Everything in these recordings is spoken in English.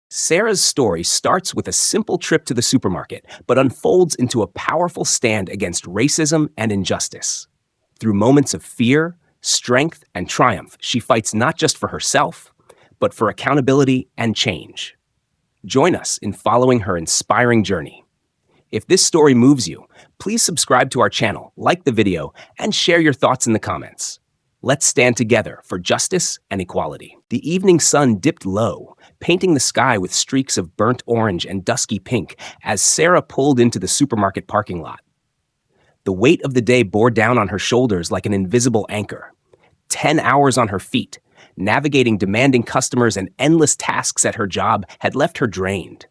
Sarah's story starts with a simple trip to the supermarket, but unfolds into a powerful stand against racism and injustice. Through moments of fear, strength, and triumph, she fights not just for herself, but for accountability and change. Join us in following her inspiring journey. If this story moves you, please subscribe to our channel, like the video, and share your thoughts in the comments. Let's stand together for justice and equality. The evening sun dipped low, painting the sky with streaks of burnt orange and dusky pink as Sarah pulled into the supermarket parking lot. The weight of the day bore down on her shoulders like an invisible anchor. 10 hours on her feet, navigating demanding customers and endless tasks at her job had left her drained.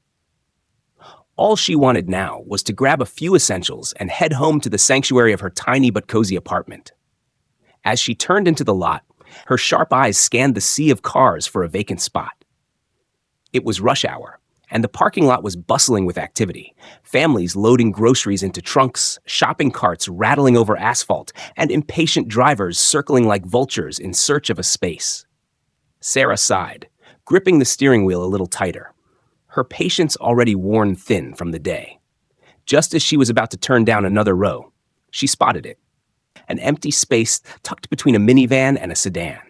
All she wanted now was to grab a few essentials and head home to the sanctuary of her tiny but cozy apartment. As she turned into the lot, her sharp eyes scanned the sea of cars for a vacant spot. It was rush hour, and the parking lot was bustling with activity. Families loading groceries into trunks, shopping carts rattling over asphalt, and impatient drivers circling like vultures in search of a space. Sarah sighed, gripping the steering wheel a little tighter, her patience already worn thin from the day. Just as she was about to turn down another row, she spotted it. An empty space tucked between a minivan and a sedan.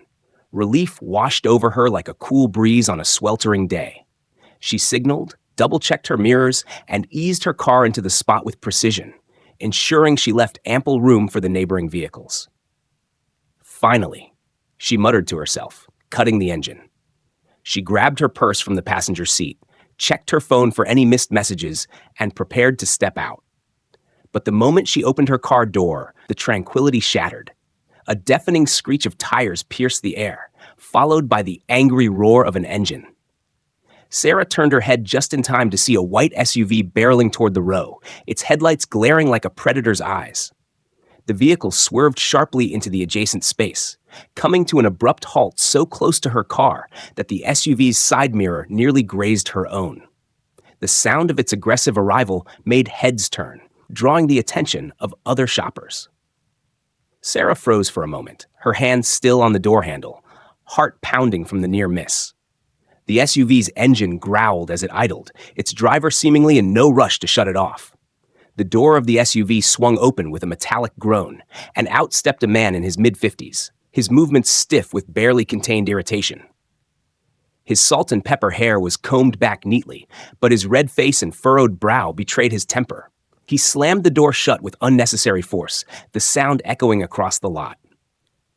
Relief washed over her like a cool breeze on a sweltering day. She signaled, double-checked her mirrors, and eased her car into the spot with precision, ensuring she left ample room for the neighboring vehicles. Finally, she muttered to herself, cutting the engine. She grabbed her purse from the passenger seat, checked her phone for any missed messages, and prepared to step out. But the moment she opened her car door, the tranquility shattered. A deafening screech of tires pierced the air, followed by the angry roar of an engine. Sarah turned her head just in time to see a white SUV barreling toward the row, its headlights glaring like a predator's eyes. The vehicle swerved sharply into the adjacent space, coming to an abrupt halt so close to her car that the SUV's side mirror nearly grazed her own. The sound of its aggressive arrival made heads turn, drawing the attention of other shoppers. Sarah froze for a moment, her hand still on the door handle, heart pounding from the near miss. The SUV's engine growled as it idled, its driver seemingly in no rush to shut it off. The door of the SUV swung open with a metallic groan, and out stepped a man in his mid-50s, his movements stiff with barely contained irritation. His salt and pepper hair was combed back neatly, but his red face and furrowed brow betrayed his temper. He slammed the door shut with unnecessary force, the sound echoing across the lot.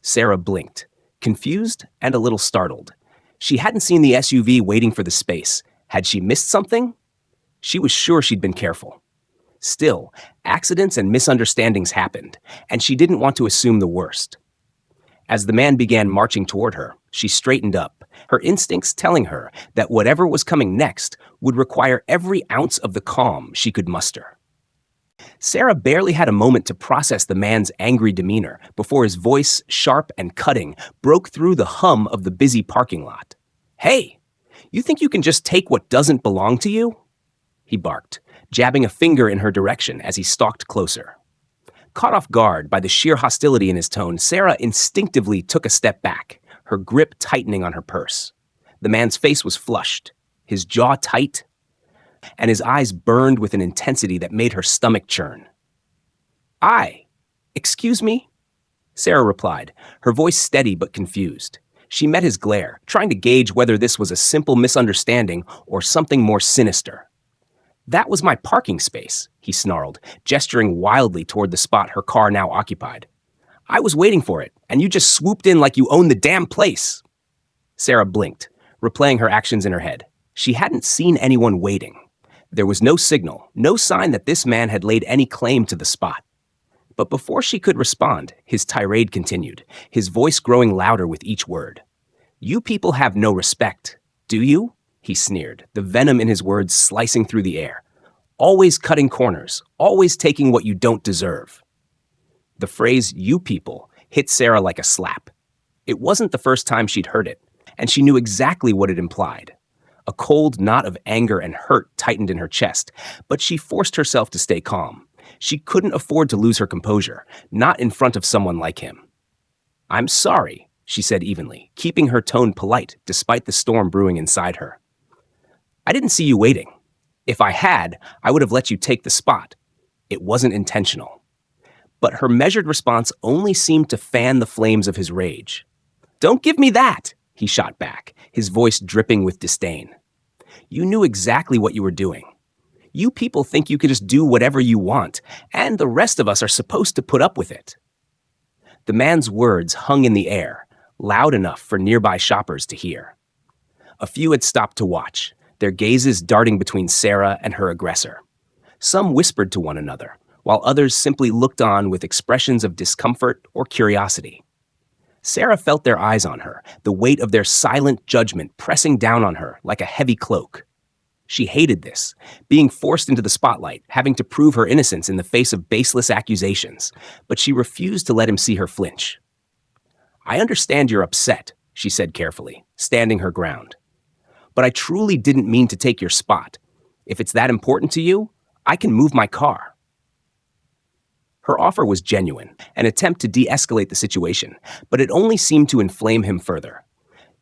Sarah blinked, confused and a little startled. She hadn't seen the SUV waiting for the space. Had she missed something? She was sure she'd been careful. Still, accidents and misunderstandings happened, and she didn't want to assume the worst. As the man began marching toward her, she straightened up, her instincts telling her that whatever was coming next would require every ounce of the calm she could muster. Sarah barely had a moment to process the man's angry demeanor before his voice, sharp and cutting, broke through the hum of the busy parking lot. "Hey, you think you can just take what doesn't belong to you?" he barked, jabbing a finger in her direction as he stalked closer. Caught off guard by the sheer hostility in his tone, Sarah instinctively took a step back, her grip tightening on her purse. The man's face was flushed, his jaw tight, and his eyes burned with an intensity that made her stomach churn. Excuse me?" Sarah replied, her voice steady but confused. She met his glare, trying to gauge whether this was a simple misunderstanding or something more sinister. "That was my parking space," he snarled, gesturing wildly toward the spot her car now occupied. "I was waiting for it, and you just swooped in like you owned the damn place." Sarah blinked, replaying her actions in her head. She hadn't seen anyone waiting. There was no signal, no sign that this man had laid any claim to the spot. But before she could respond, his tirade continued, his voice growing louder with each word. "You people have no respect, do you?" he sneered, the venom in his words slicing through the air. "Always cutting corners, always taking what you don't deserve." The phrase, "you people," hit Sarah like a slap. It wasn't the first time she'd heard it, and she knew exactly what it implied. A cold knot of anger and hurt tightened in her chest, but she forced herself to stay calm. She couldn't afford to lose her composure, not in front of someone like him. "I'm sorry," she said evenly, keeping her tone polite despite the storm brewing inside her. I didn't see you waiting. If I had, I would have let you take the spot. It wasn't intentional. But her measured response only seemed to fan the flames of his rage. Don't give me that, he shot back, his voice dripping with disdain. You knew exactly what you were doing. You people think you can just do whatever you want, and the rest of us are supposed to put up with it. The man's words hung in the air, loud enough for nearby shoppers to hear. A few had stopped to watch, their gazes darting between Sarah and her aggressor. Some whispered to one another, while others simply looked on with expressions of discomfort or curiosity. Sarah felt their eyes on her, the weight of their silent judgment pressing down on her like a heavy cloak. She hated this, being forced into the spotlight, having to prove her innocence in the face of baseless accusations, but she refused to let him see her flinch. I understand you're upset, she said carefully, standing her ground. But I truly didn't mean to take your spot. If it's that important to you, I can move my car. Her offer was genuine, an attempt to de-escalate the situation, but it only seemed to inflame him further.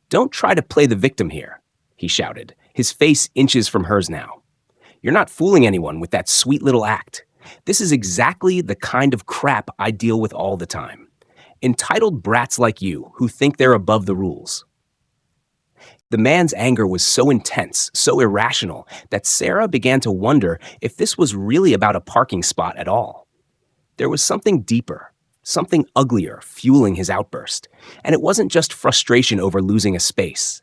Don't try to play the victim here, he shouted, his face inches from hers now. You're not fooling anyone with that sweet little act. This is exactly the kind of crap I deal with all the time. Entitled brats like you who think they're above the rules. The man's anger was so intense, so irrational, that Sarah began to wonder if this was really about a parking spot at all. There was something deeper, something uglier fueling his outburst, and it wasn't just frustration over losing a space.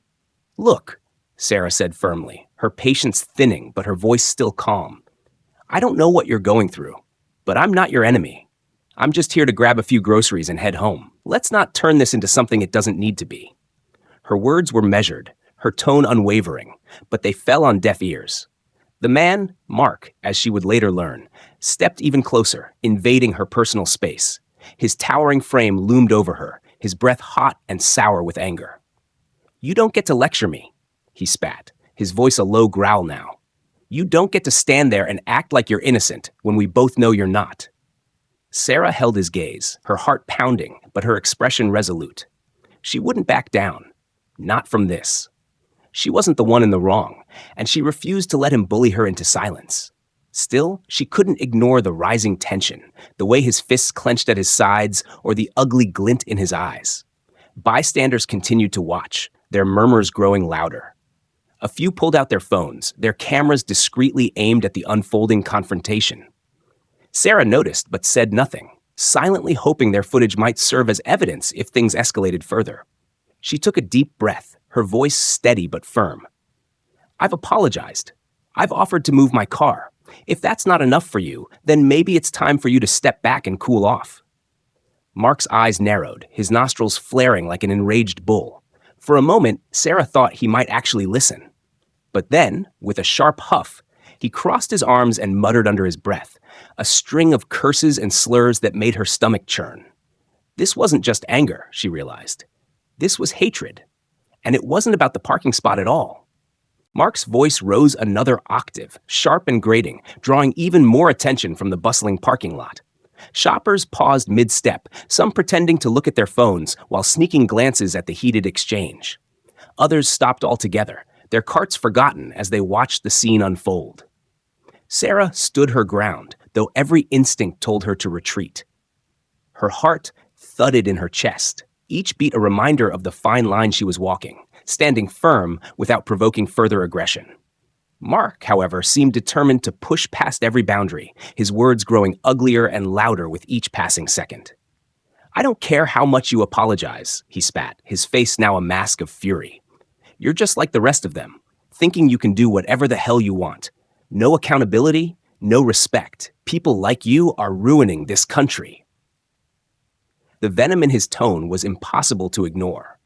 Look, Sarah said firmly, her patience thinning but her voice still calm. I don't know what you're going through, but I'm not your enemy. I'm just here to grab a few groceries and head home. Let's not turn this into something it doesn't need to be. Her words were measured, her tone unwavering, but they fell on deaf ears. The man, Mark, as she would later learn, stepped even closer, invading her personal space. His towering frame loomed over her, his breath hot and sour with anger. You don't get to lecture me, he spat, his voice a low growl now. You don't get to stand there and act like you're innocent when we both know you're not. Sarah held his gaze, her heart pounding, but her expression resolute. She wouldn't back down. Not from this. She wasn't the one in the wrong, and she refused to let him bully her into silence. Still, she couldn't ignore the rising tension, the way his fists clenched at his sides, or the ugly glint in his eyes. Bystanders continued to watch, their murmurs growing louder. A few pulled out their phones, their cameras discreetly aimed at the unfolding confrontation. Sarah noticed but said nothing, silently hoping their footage might serve as evidence if things escalated further. She took a deep breath, her voice steady but firm. I've apologized. I've offered to move my car. If that's not enough for you, then maybe it's time for you to step back and cool off. Mark's eyes narrowed, his nostrils flaring like an enraged bull. For a moment, Sarah thought he might actually listen. But then, with a sharp huff, he crossed his arms and muttered under his breath, a string of curses and slurs that made her stomach churn. This wasn't just anger, she realized. This was hatred. And it wasn't about the parking spot at all. Mark's voice rose another octave, sharp and grating, drawing even more attention from the bustling parking lot. Shoppers paused mid-step, some pretending to look at their phones while sneaking glances at the heated exchange. Others stopped altogether, their carts forgotten as they watched the scene unfold. Sarah stood her ground, though every instinct told her to retreat. Her heart thudded in her chest, each beat a reminder of the fine line she was walking, standing firm without provoking further aggression. Mark, however, seemed determined to push past every boundary, his words growing uglier and louder with each passing second. I don't care how much you apologize, he spat, his face now a mask of fury. You're just like the rest of them, thinking you can do whatever the hell you want. No accountability, no respect. People like you are ruining this country. The venom in his tone was impossible to ignore.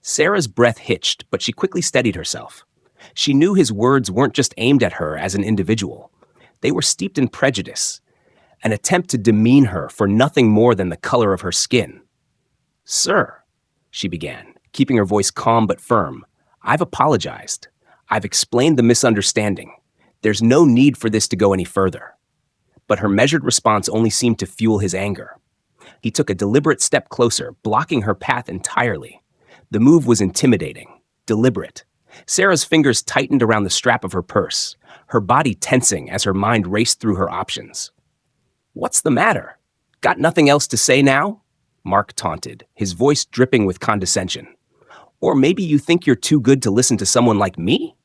Sarah's breath hitched, but she quickly steadied herself. She knew his words weren't just aimed at her as an individual. They were steeped in prejudice, an attempt to demean her for nothing more than the color of her skin. Sir, she began, keeping her voice calm but firm, I've apologized. I've explained the misunderstanding. There's no need for this to go any further. But her measured response only seemed to fuel his anger. He took a deliberate step closer, blocking her path entirely. The move was intimidating, deliberate. Sarah's fingers tightened around the strap of her purse, her body tensing as her mind raced through her options. "What's the matter? Got nothing else to say now?" Mark taunted, his voice dripping with condescension. "Or maybe you think you're too good to listen to someone like me?"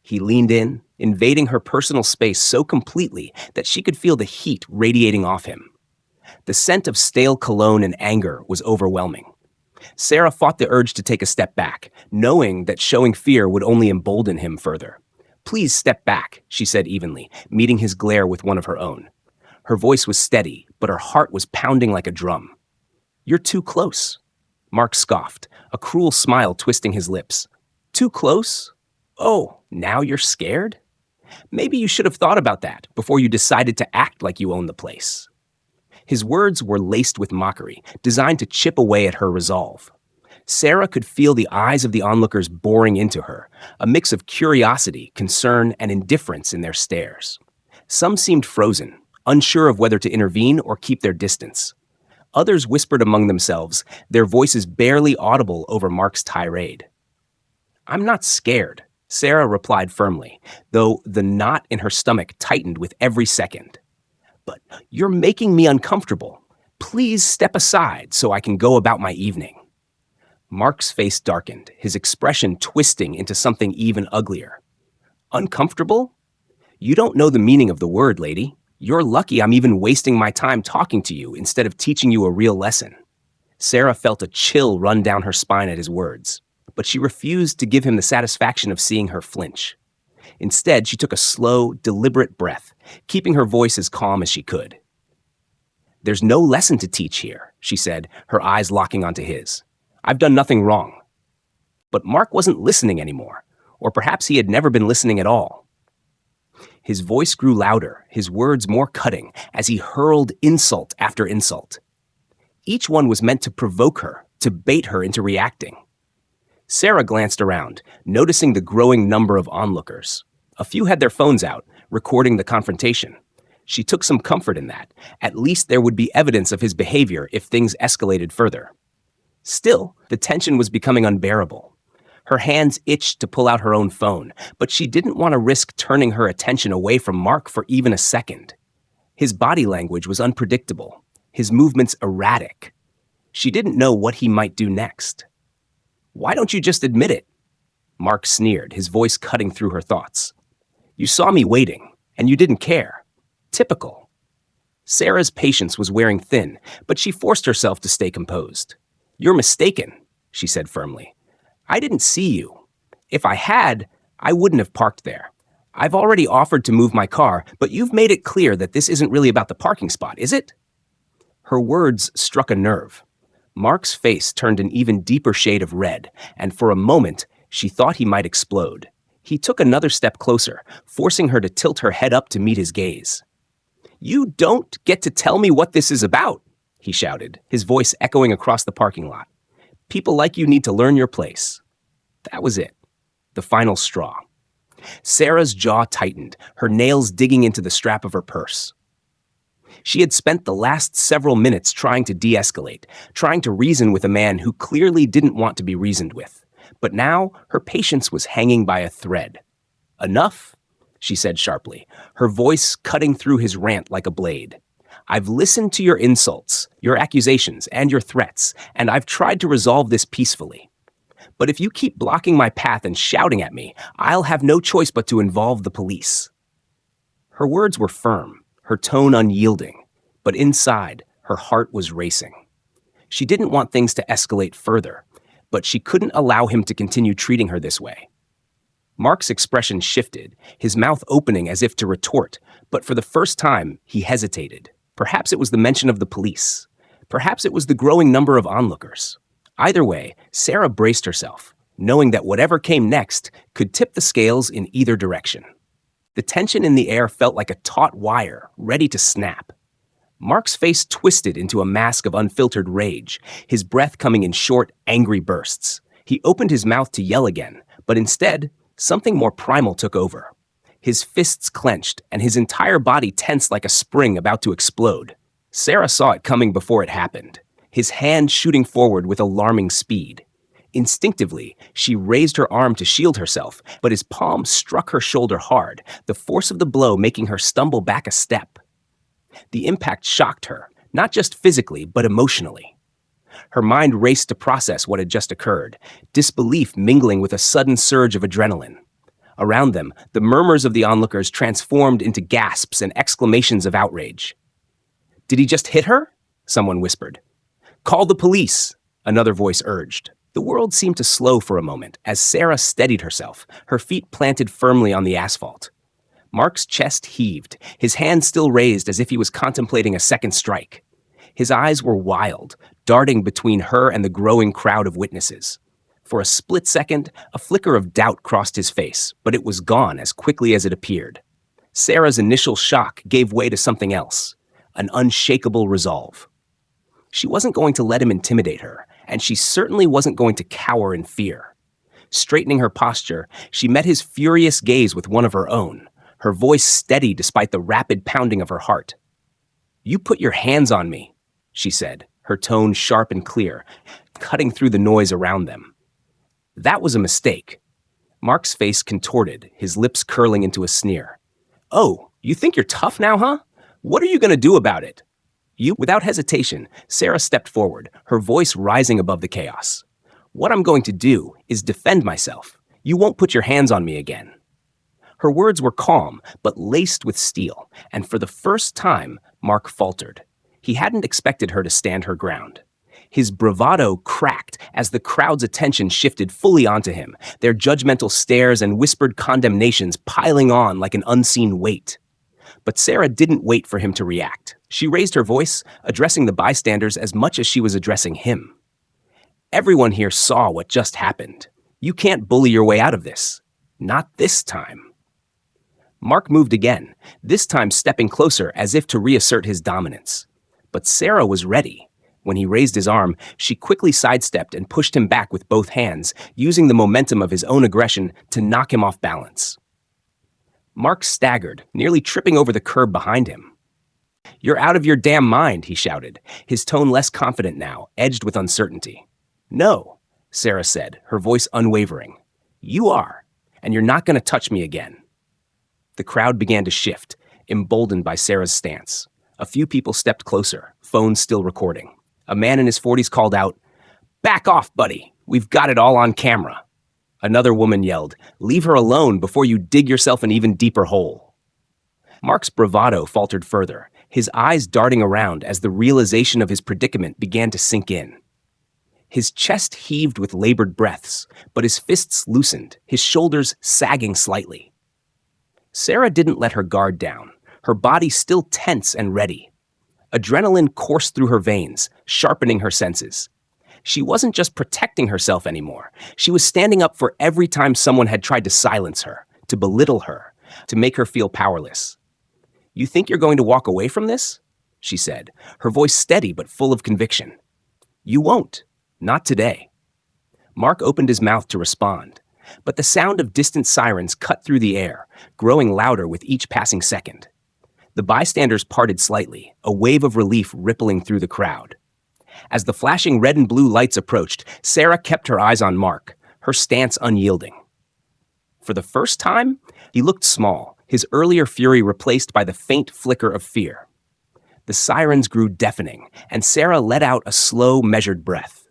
He leaned in, invading her personal space so completely that she could feel the heat radiating off him. The scent of stale cologne and anger was overwhelming. Sarah fought the urge to take a step back, knowing that showing fear would only embolden him further. "Please step back," she said evenly, meeting his glare with one of her own. Her voice was steady, but her heart was pounding like a drum. "You're too close." Mark scoffed, a cruel smile twisting his lips. "Too close? Oh, now you're scared? Maybe you should have thought about that before you decided to act like you own the place." His words were laced with mockery, designed to chip away at her resolve. Sarah could feel the eyes of the onlookers boring into her, a mix of curiosity, concern, and indifference in their stares. Some seemed frozen, unsure of whether to intervene or keep their distance. Others whispered among themselves, their voices barely audible over Mark's tirade. "I'm not scared," Sarah replied firmly, though the knot in her stomach tightened with every second. "But you're making me uncomfortable. Please step aside so I can go about my evening." Mark's face darkened, his expression twisting into something even uglier. "Uncomfortable? You don't know the meaning of the word, lady. You're lucky I'm even wasting my time talking to you instead of teaching you a real lesson." Sarah felt a chill run down her spine at his words, but she refused to give him the satisfaction of seeing her flinch. Instead, she took a slow, deliberate breath, keeping her voice as calm as she could. "There's no lesson to teach here," she said, her eyes locking onto his. "I've done nothing wrong." But Mark wasn't listening anymore, or perhaps he had never been listening at all. His voice grew louder, his words more cutting, as he hurled insult after insult. Each one was meant to provoke her, to bait her into reacting. Sarah glanced around, noticing the growing number of onlookers. A few had their phones out, recording the confrontation. She took some comfort in that. At least there would be evidence of his behavior if things escalated further. Still, the tension was becoming unbearable. Her hands itched to pull out her own phone, but she didn't want to risk turning her attention away from Mark for even a second. His body language was unpredictable, his movements erratic. She didn't know what he might do next. "Why don't you just admit it?" Mark sneered, his voice cutting through her thoughts. "You saw me waiting, and you didn't care. Typical." Sarah's patience was wearing thin, but she forced herself to stay composed. "You're mistaken," she said firmly. "I didn't see you. If I had, I wouldn't have parked there. I've already offered to move my car, but you've made it clear that this isn't really about the parking spot, is it?" Her words struck a nerve. Mark's face turned an even deeper shade of red, and for a moment, she thought he might explode. He took another step closer, forcing her to tilt her head up to meet his gaze. "You don't get to tell me what this is about," he shouted, his voice echoing across the parking lot. "People like you need to learn your place." That was it, the final straw. Sarah's jaw tightened, her nails digging into the strap of her purse. She had spent the last several minutes trying to de-escalate, trying to reason with a man who clearly didn't want to be reasoned with. But now her patience was hanging by a thread. "Enough," she said sharply, her voice cutting through his rant like a blade. "I've listened to your insults, your accusations, and your threats, and I've tried to resolve this peacefully. But if you keep blocking my path and shouting at me, I'll have no choice but to involve the police." Her words were firm, her tone unyielding, but inside, her heart was racing. She didn't want things to escalate further, but she couldn't allow him to continue treating her this way. Mark's expression shifted, his mouth opening as if to retort, but for the first time, he hesitated. Perhaps it was the mention of the police. Perhaps it was the growing number of onlookers. Either way, Sarah braced herself, knowing that whatever came next could tip the scales in either direction. The tension in the air felt like a taut wire, ready to snap. Mark's face twisted into a mask of unfiltered rage, his breath coming in short, angry bursts. He opened his mouth to yell again, but instead, something more primal took over. His fists clenched, and his entire body tensed like a spring about to explode. Sarah saw it coming before it happened, his hand shooting forward with alarming speed. Instinctively, she raised her arm to shield herself, but his palm struck her shoulder hard, the force of the blow making her stumble back a step. The impact shocked her, not just physically, but emotionally. Her mind raced to process what had just occurred, disbelief mingling with a sudden surge of adrenaline. Around them, the murmurs of the onlookers transformed into gasps and exclamations of outrage. "Did he just hit her?" someone whispered. "Call the police," another voice urged. The world seemed to slow for a moment as Sarah steadied herself, her feet planted firmly on the asphalt. Mark's chest heaved, his hand still raised as if he was contemplating a second strike. His eyes were wild, darting between her and the growing crowd of witnesses. For a split second, a flicker of doubt crossed his face, but it was gone as quickly as it appeared. Sarah's initial shock gave way to something else, an unshakable resolve. She wasn't going to let him intimidate her, and she certainly wasn't going to cower in fear. Straightening her posture, she met his furious gaze with one of her own, her voice steady despite the rapid pounding of her heart. "You put your hands on me," she said, her tone sharp and clear, cutting through the noise around them. "That was a mistake." Mark's face contorted, his lips curling into a sneer. "Oh, you think you're tough now, huh? What are you going to do about it?" Without hesitation, Sarah stepped forward, her voice rising above the chaos. "What I'm going to do is defend myself. You won't put your hands on me again." Her words were calm, but laced with steel, and for the first time, Mark faltered. He hadn't expected her to stand her ground. His bravado cracked as the crowd's attention shifted fully onto him, their judgmental stares and whispered condemnations piling on like an unseen weight. But Sarah didn't wait for him to react. She raised her voice, addressing the bystanders as much as she was addressing him. "Everyone here saw what just happened. You can't bully your way out of this. Not this time." Mark moved again, this time stepping closer as if to reassert his dominance. But Sarah was ready. When he raised his arm, she quickly sidestepped and pushed him back with both hands, using the momentum of his own aggression to knock him off balance. Mark staggered, nearly tripping over the curb behind him. "You're out of your damn mind," he shouted, his tone less confident now, edged with uncertainty. "No," Sarah said, her voice unwavering. "You are, and you're not going to touch me again." The crowd began to shift, emboldened by Sarah's stance. A few people stepped closer, phones still recording. A man in his 40s called out, "Back off, buddy. We've got it all on camera." Another woman yelled, "Leave her alone before you dig yourself an even deeper hole." Mark's bravado faltered further, his eyes darting around as the realization of his predicament began to sink in. His chest heaved with labored breaths, but his fists loosened, his shoulders sagging slightly. Sarah didn't let her guard down, her body still tense and ready. Adrenaline coursed through her veins, sharpening her senses. She wasn't just protecting herself anymore. She was standing up for every time someone had tried to silence her, to belittle her, to make her feel powerless. "You think you're going to walk away from this?" she said, her voice steady but full of conviction. "You won't. Not today." Mark opened his mouth to respond, but the sound of distant sirens cut through the air, growing louder with each passing second. The bystanders parted slightly, a wave of relief rippling through the crowd. As the flashing red and blue lights approached, Sarah kept her eyes on Mark, her stance unyielding. For the first time, he looked small, his earlier fury replaced by the faint flicker of fear. The sirens grew deafening, and Sarah let out a slow, measured breath.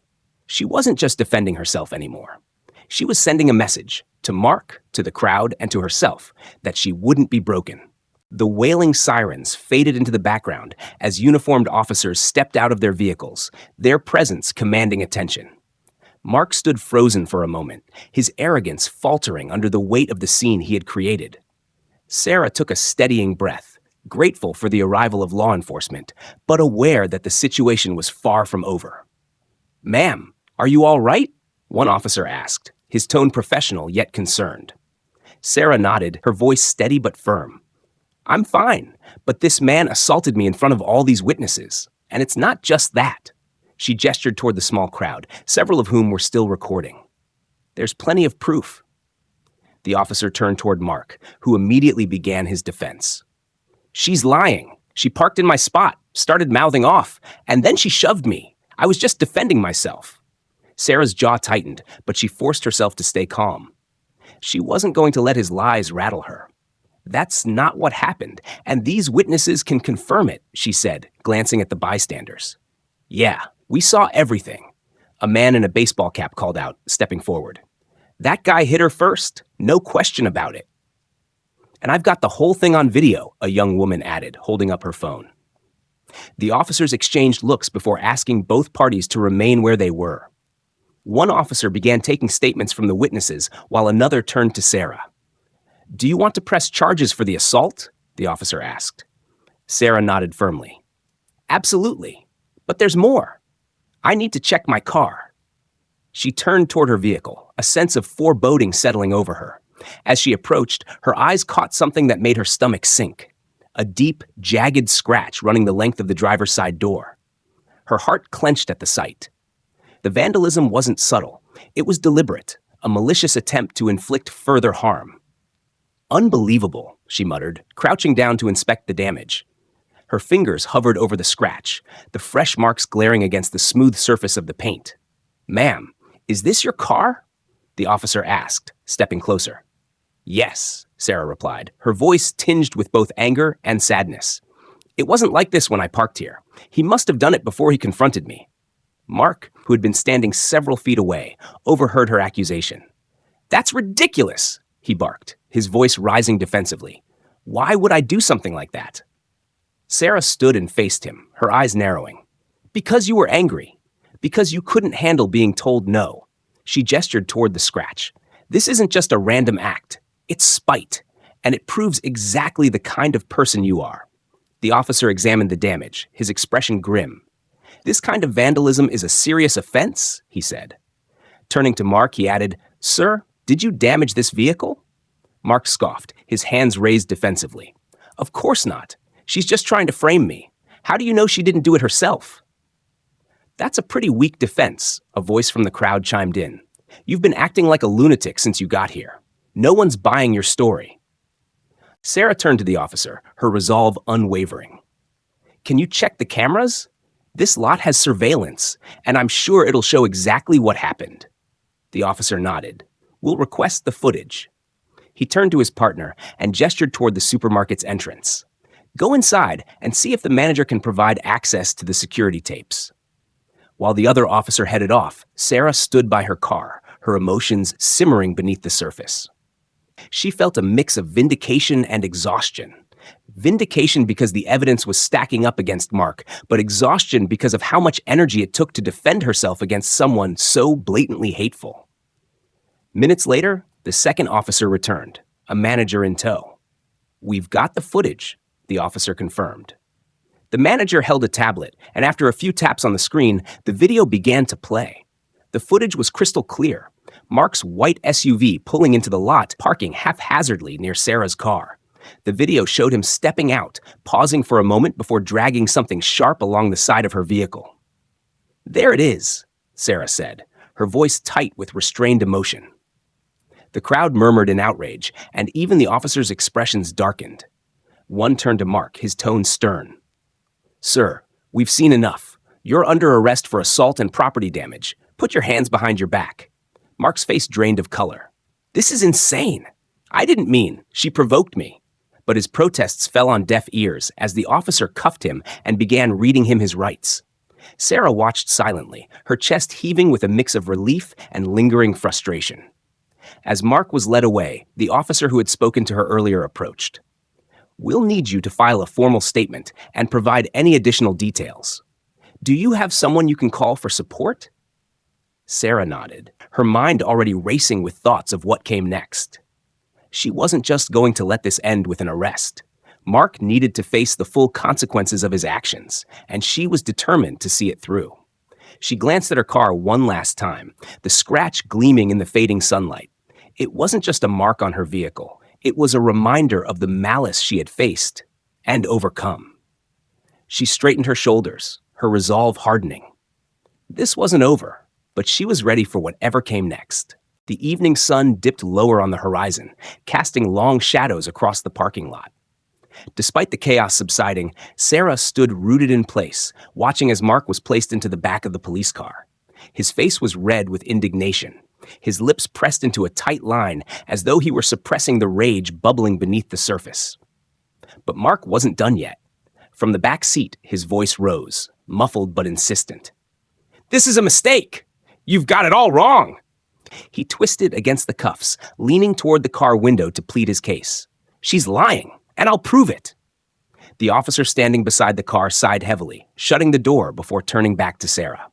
She wasn't just defending herself anymore. She was sending a message, to Mark, to the crowd, and to herself, that she wouldn't be broken. The wailing sirens faded into the background as uniformed officers stepped out of their vehicles, their presence commanding attention. Mark stood frozen for a moment, his arrogance faltering under the weight of the scene he had created. Sarah took a steadying breath, grateful for the arrival of law enforcement, but aware that the situation was far from over. "Ma'am, are you all right?" one officer asked, his tone professional yet concerned. Sarah nodded, her voice steady but firm. "I'm fine, but this man assaulted me in front of all these witnesses, and it's not just that." She gestured toward the small crowd, several of whom were still recording. "There's plenty of proof." The officer turned toward Mark, who immediately began his defense. "She's lying. She parked in my spot, started mouthing off, and then she shoved me. I was just defending myself." Sarah's jaw tightened, but she forced herself to stay calm. She wasn't going to let his lies rattle her. That's not what happened, and these witnesses can confirm it, she said, glancing at the bystanders. Yeah, we saw everything, a man in a baseball cap called out, stepping forward. That guy hit her first, no question about it. And I've got the whole thing on video, a young woman added, holding up her phone. The officers exchanged looks before asking both parties to remain where they were. One officer began taking statements from the witnesses while another turned to Sarah. Do you want to press charges for the assault? The officer asked. Sarah nodded firmly. Absolutely. But there's more. I need to check my car. She turned toward her vehicle, a sense of foreboding settling over her. As she approached, her eyes caught something that made her stomach sink. A deep, jagged scratch running the length of the driver's side door. Her heart clenched at the sight. The vandalism wasn't subtle. It was deliberate, a malicious attempt to inflict further harm. Unbelievable, she muttered, crouching down to inspect the damage. Her fingers hovered over the scratch, the fresh marks glaring against the smooth surface of the paint. Ma'am, is this your car? The officer asked, stepping closer. Yes, Sarah replied, her voice tinged with both anger and sadness. It wasn't like this when I parked here. He must have done it before he confronted me. Mark, who had been standing several feet away, overheard her accusation. That's ridiculous, he barked, his voice rising defensively. Why would I do something like that? Sarah stood and faced him, her eyes narrowing. Because you were angry. Because you couldn't handle being told no. She gestured toward the scratch. This isn't just a random act. It's spite, and it proves exactly the kind of person you are. The officer examined the damage, his expression grim. This kind of vandalism is a serious offense, he said. Turning to Mark, he added, Sir, did you damage this vehicle? Mark scoffed, his hands raised defensively. Of course not. She's just trying to frame me. How do you know she didn't do it herself? That's a pretty weak defense, a voice from the crowd chimed in. You've been acting like a lunatic since you got here. No one's buying your story. Sarah turned to the officer, her resolve unwavering. Can you check the cameras? This lot has surveillance, and I'm sure it'll show exactly what happened. The officer nodded. We'll request the footage. He turned to his partner and gestured toward the supermarket's entrance. Go inside and see if the manager can provide access to the security tapes. While the other officer headed off, Sarah stood by her car, her emotions simmering beneath the surface. She felt a mix of vindication and exhaustion. Vindication because the evidence was stacking up against Mark, but exhaustion because of how much energy it took to defend herself against someone so blatantly hateful. Minutes later, the second officer returned, a manager in tow. We've got the footage, the officer confirmed. The manager held a tablet, and after a few taps on the screen, the video began to play. The footage was crystal clear. Mark's white SUV pulling into the lot, parking haphazardly near Sarah's car. The video showed him stepping out, pausing for a moment before dragging something sharp along the side of her vehicle. There it is, Sarah said, her voice tight with restrained emotion. The crowd murmured in outrage, and even the officer's expressions darkened. One turned to Mark, his tone stern. Sir, we've seen enough. You're under arrest for assault and property damage. Put your hands behind your back. Mark's face drained of color. This is insane. I didn't mean. She provoked me. But his protests fell on deaf ears as the officer cuffed him and began reading him his rights. Sarah watched silently, her chest heaving with a mix of relief and lingering frustration. As Mark was led away, the officer who had spoken to her earlier approached. We'll need you to file a formal statement and provide any additional details. Do you have someone you can call for support? Sarah nodded, her mind already racing with thoughts of what came next. She wasn't just going to let this end with an arrest. Mark needed to face the full consequences of his actions, and she was determined to see it through. She glanced at her car one last time, the scratch gleaming in the fading sunlight. It wasn't just a mark on her vehicle. It was a reminder of the malice she had faced and overcome. She straightened her shoulders, her resolve hardening. This wasn't over, but she was ready for whatever came next. The evening sun dipped lower on the horizon, casting long shadows across the parking lot. Despite the chaos subsiding, Sarah stood rooted in place, watching as Mark was placed into the back of the police car. His face was red with indignation, his lips pressed into a tight line as though he were suppressing the rage bubbling beneath the surface. But Mark wasn't done yet. From the back seat, his voice rose, muffled but insistent. "This is a mistake! You've got it all wrong!" He twisted against the cuffs, leaning toward the car window to plead his case. "She's lying, and I'll prove it." The officer standing beside the car sighed heavily, shutting the door before turning back to Sarah.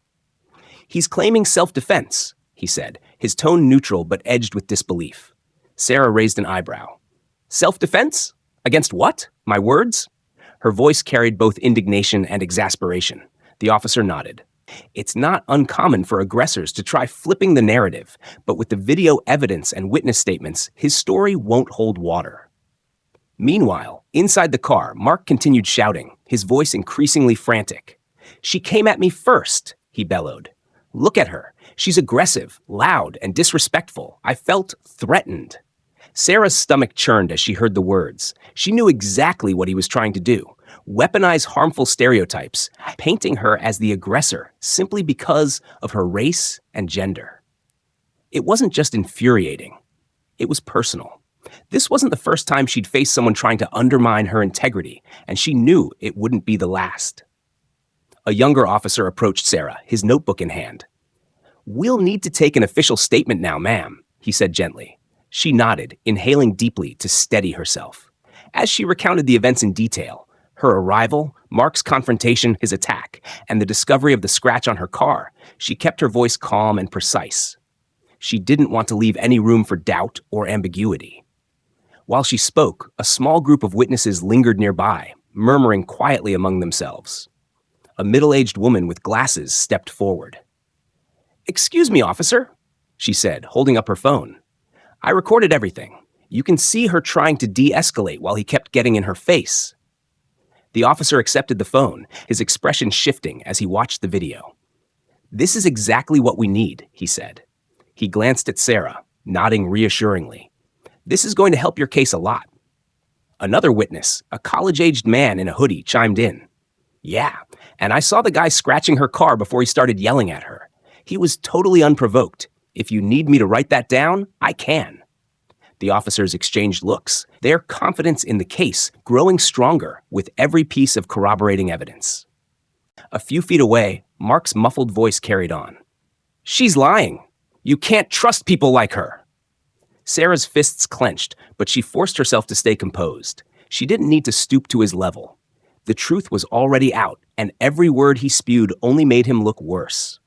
"He's claiming self-defense," he said, his tone neutral but edged with disbelief. Sarah raised an eyebrow. "Self-defense? Against what? My words?" Her voice carried both indignation and exasperation. The officer nodded. It's not uncommon for aggressors to try flipping the narrative, but with the video evidence and witness statements, his story won't hold water. Meanwhile, inside the car, Mark continued shouting, his voice increasingly frantic. "She came at me first," he bellowed. "Look at her. She's aggressive, loud, and disrespectful. I felt threatened." Sarah's stomach churned as she heard the words. She knew exactly what he was trying to do. Weaponize harmful stereotypes, painting her as the aggressor simply because of her race and gender. It wasn't just infuriating. It was personal. This wasn't the first time she'd faced someone trying to undermine her integrity, and she knew it wouldn't be the last. A younger officer approached Sarah, his notebook in hand. "We'll need to take an official statement now, ma'am," he said gently. She nodded, inhaling deeply to steady herself. As she recounted the events in detail, her arrival, Mark's confrontation, his attack, and the discovery of the scratch on her car, she kept her voice calm and precise. She didn't want to leave any room for doubt or ambiguity. While she spoke, a small group of witnesses lingered nearby, murmuring quietly among themselves. A middle-aged woman with glasses stepped forward. "Excuse me, officer," she said, holding up her phone. "I recorded everything. You can see her trying to de-escalate while he kept getting in her face." The officer accepted the phone, his expression shifting as he watched the video. "This is exactly what we need," he said. He glanced at Sarah, nodding reassuringly. "This is going to help your case a lot." Another witness, a college-aged man in a hoodie, chimed in. "Yeah, and I saw the guy scratching her car before he started yelling at her. He was totally unprovoked. If you need me to write that down, I can." The officers exchanged looks, their confidence in the case growing stronger with every piece of corroborating evidence. A few feet away, Mark's muffled voice carried on. "She's lying. You can't trust people like her." Sarah's fists clenched, but she forced herself to stay composed. She didn't need to stoop to his level. The truth was already out, and every word he spewed only made him look worse.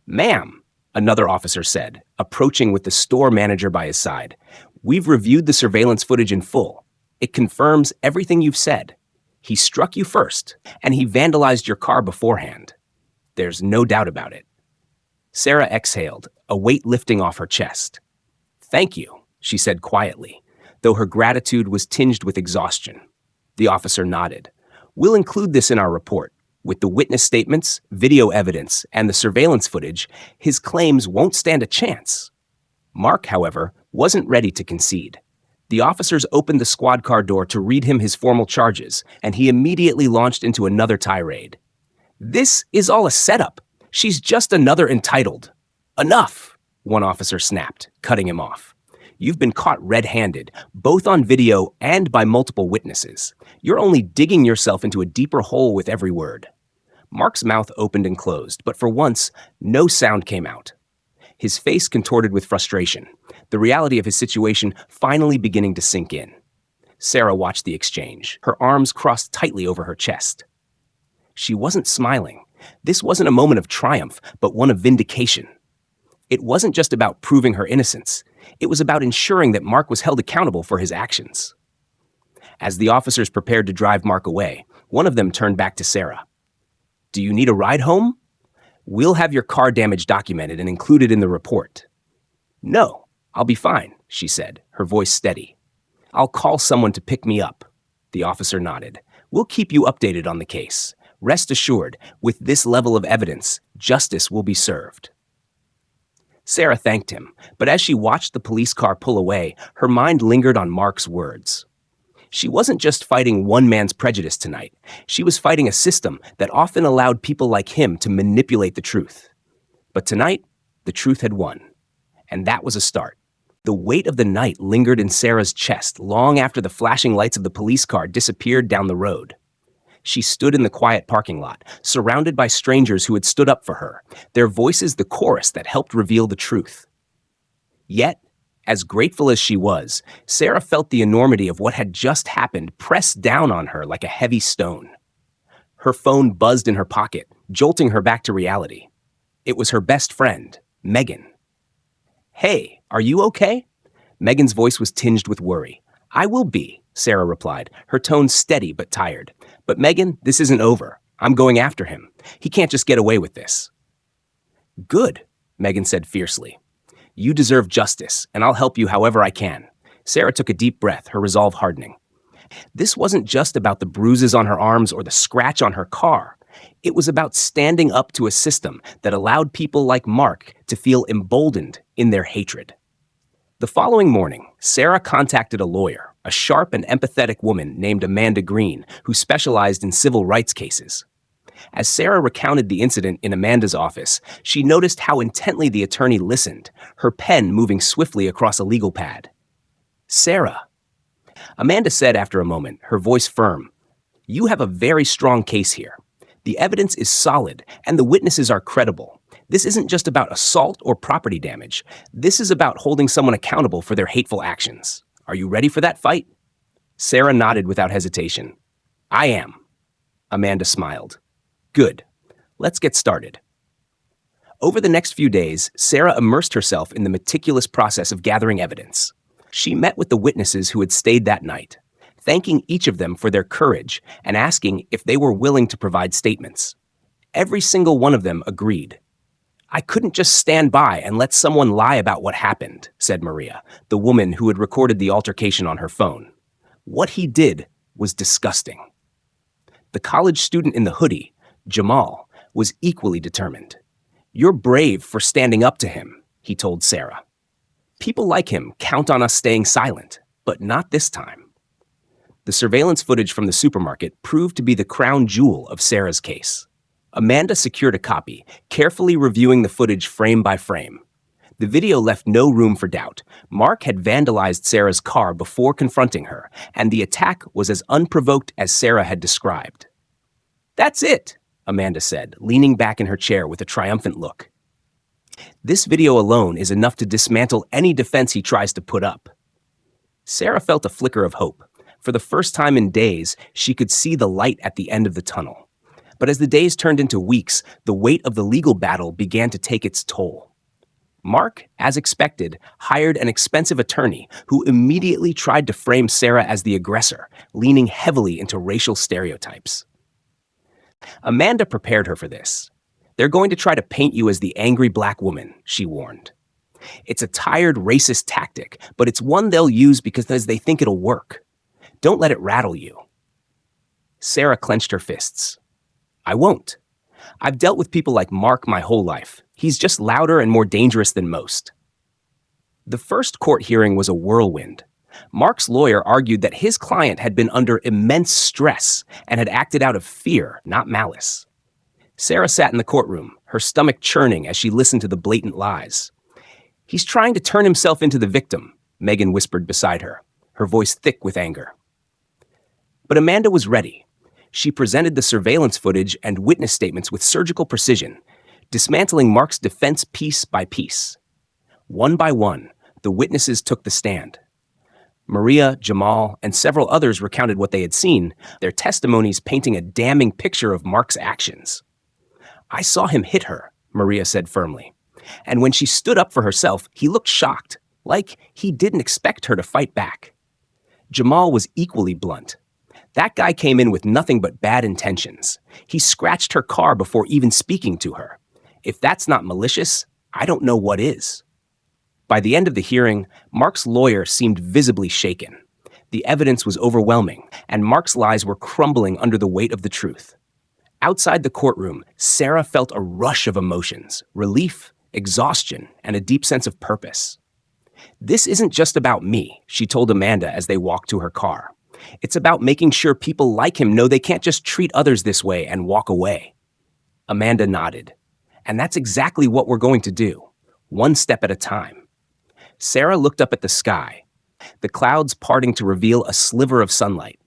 "Ma'am," another officer said, approaching with the store manager by his side, "we've reviewed the surveillance footage in full. It confirms everything you've said. He struck you first, and he vandalized your car beforehand. There's no doubt about it." Sarah exhaled, a weight lifting off her chest. "Thank you," she said quietly, though her gratitude was tinged with exhaustion. The officer nodded. "We'll include this in our report. With the witness statements, video evidence, and the surveillance footage, his claims won't stand a chance." Mark, however, wasn't ready to concede. The officers opened the squad car door to read him his formal charges, and he immediately launched into another tirade. "This is all a setup. She's just another entitled." "Enough," one officer snapped, cutting him off. "You've been caught red-handed, both on video and by multiple witnesses. You're only digging yourself into a deeper hole with every word." Mark's mouth opened and closed, but for once, no sound came out. His face contorted with frustration, the reality of his situation finally beginning to sink in. Sarah watched the exchange, her arms crossed tightly over her chest. She wasn't smiling. This wasn't a moment of triumph, but one of vindication. It wasn't just about proving her innocence. It was about ensuring that Mark was held accountable for his actions. As the officers prepared to drive Mark away, one of them turned back to Sarah. "Do you need a ride home? We'll have your car damage documented and included in the report." "No, I'll be fine," she said, her voice steady. "I'll call someone to pick me up." The officer nodded. "We'll keep you updated on the case. Rest assured, with this level of evidence, justice will be served." Sarah thanked him, but as she watched the police car pull away, her mind lingered on Mark's words. She wasn't just fighting one man's prejudice tonight. She was fighting a system that often allowed people like him to manipulate the truth. But tonight, the truth had won. And that was a start. The weight of the night lingered in Sarah's chest long after the flashing lights of the police car disappeared down the road. She stood in the quiet parking lot, surrounded by strangers who had stood up for her, their voices the chorus that helped reveal the truth. Yet, as grateful as she was, Sarah felt the enormity of what had just happened pressed down on her like a heavy stone. Her phone buzzed in her pocket, jolting her back to reality. It was her best friend, Megan. "Hey, are you okay?" Megan's voice was tinged with worry. "I will be," Sarah replied, her tone steady but tired. "But Megan, this isn't over. I'm going after him. He can't just get away with this." "Good," Megan said fiercely. "You deserve justice, and I'll help you however I can." Sarah took a deep breath, her resolve hardening. This wasn't just about the bruises on her arms or the scratch on her car. It was about standing up to a system that allowed people like Mark to feel emboldened in their hatred. The following morning, Sarah contacted a lawyer, a sharp and empathetic woman named Amanda Green, who specialized in civil rights cases. As Sarah recounted the incident in Amanda's office, she noticed how intently the attorney listened, her pen moving swiftly across a legal pad. "Sarah," Amanda said after a moment, her voice firm, "you have a very strong case here. The evidence is solid, and the witnesses are credible. This isn't just about assault or property damage. This is about holding someone accountable for their hateful actions. Are you ready for that fight?" Sarah nodded without hesitation. "I am." Amanda smiled. "Good. Let's get started." Over the next few days, Sarah immersed herself in the meticulous process of gathering evidence. She met with the witnesses who had stayed that night, thanking each of them for their courage and asking if they were willing to provide statements. Every single one of them agreed. "I couldn't just stand by and let someone lie about what happened," said Maria, the woman who had recorded the altercation on her phone. "What he did was disgusting." The college student in the hoodie, Jamal, was equally determined. "You're brave for standing up to him," he told Sarah. "People like him count on us staying silent, but not this time." The surveillance footage from the supermarket proved to be the crown jewel of Sarah's case. Amanda secured a copy, carefully reviewing the footage frame by frame. The video left no room for doubt. Mark had vandalized Sarah's car before confronting her, and the attack was as unprovoked as Sarah had described. "That's it," Amanda said, leaning back in her chair with a triumphant look. "This video alone is enough to dismantle any defense he tries to put up." Sarah felt a flicker of hope. For the first time in days, she could see the light at the end of the tunnel. But as the days turned into weeks, the weight of the legal battle began to take its toll. Mark, as expected, hired an expensive attorney who immediately tried to frame Sarah as the aggressor, leaning heavily into racial stereotypes. Amanda prepared her for this. "They're going to try to paint you as the angry black woman," she warned. "It's a tired racist tactic, but it's one they'll use because they think it'll work. Don't let it rattle you." Sarah clenched her fists. "I won't. I've dealt with people like Mark my whole life. He's just louder and more dangerous than most." The first court hearing was a whirlwind. Mark's lawyer argued that his client had been under immense stress and had acted out of fear, not malice. Sarah sat in the courtroom, her stomach churning as she listened to the blatant lies. "He's trying to turn himself into the victim," Megan whispered beside her, her voice thick with anger. But Amanda was ready. She presented the surveillance footage and witness statements with surgical precision, dismantling Mark's defense piece by piece. One by one, the witnesses took the stand. Maria, Jamal, and several others recounted what they had seen, their testimonies painting a damning picture of Mark's actions. "I saw him hit her," Maria said firmly. "And when she stood up for herself, he looked shocked, like he didn't expect her to fight back." Jamal was equally blunt. "That guy came in with nothing but bad intentions. He scratched her car before even speaking to her. If that's not malicious, I don't know what is." By the end of the hearing, Mark's lawyer seemed visibly shaken. The evidence was overwhelming, and Mark's lies were crumbling under the weight of the truth. Outside the courtroom, Sarah felt a rush of emotions, relief, exhaustion, and a deep sense of purpose. "This isn't just about me," she told Amanda as they walked to her car. "It's about making sure people like him know they can't just treat others this way and walk away." Amanda nodded. And that's exactly what we're going to do, one step at a time. Sarah looked up at the sky, the clouds parting to reveal a sliver of sunlight.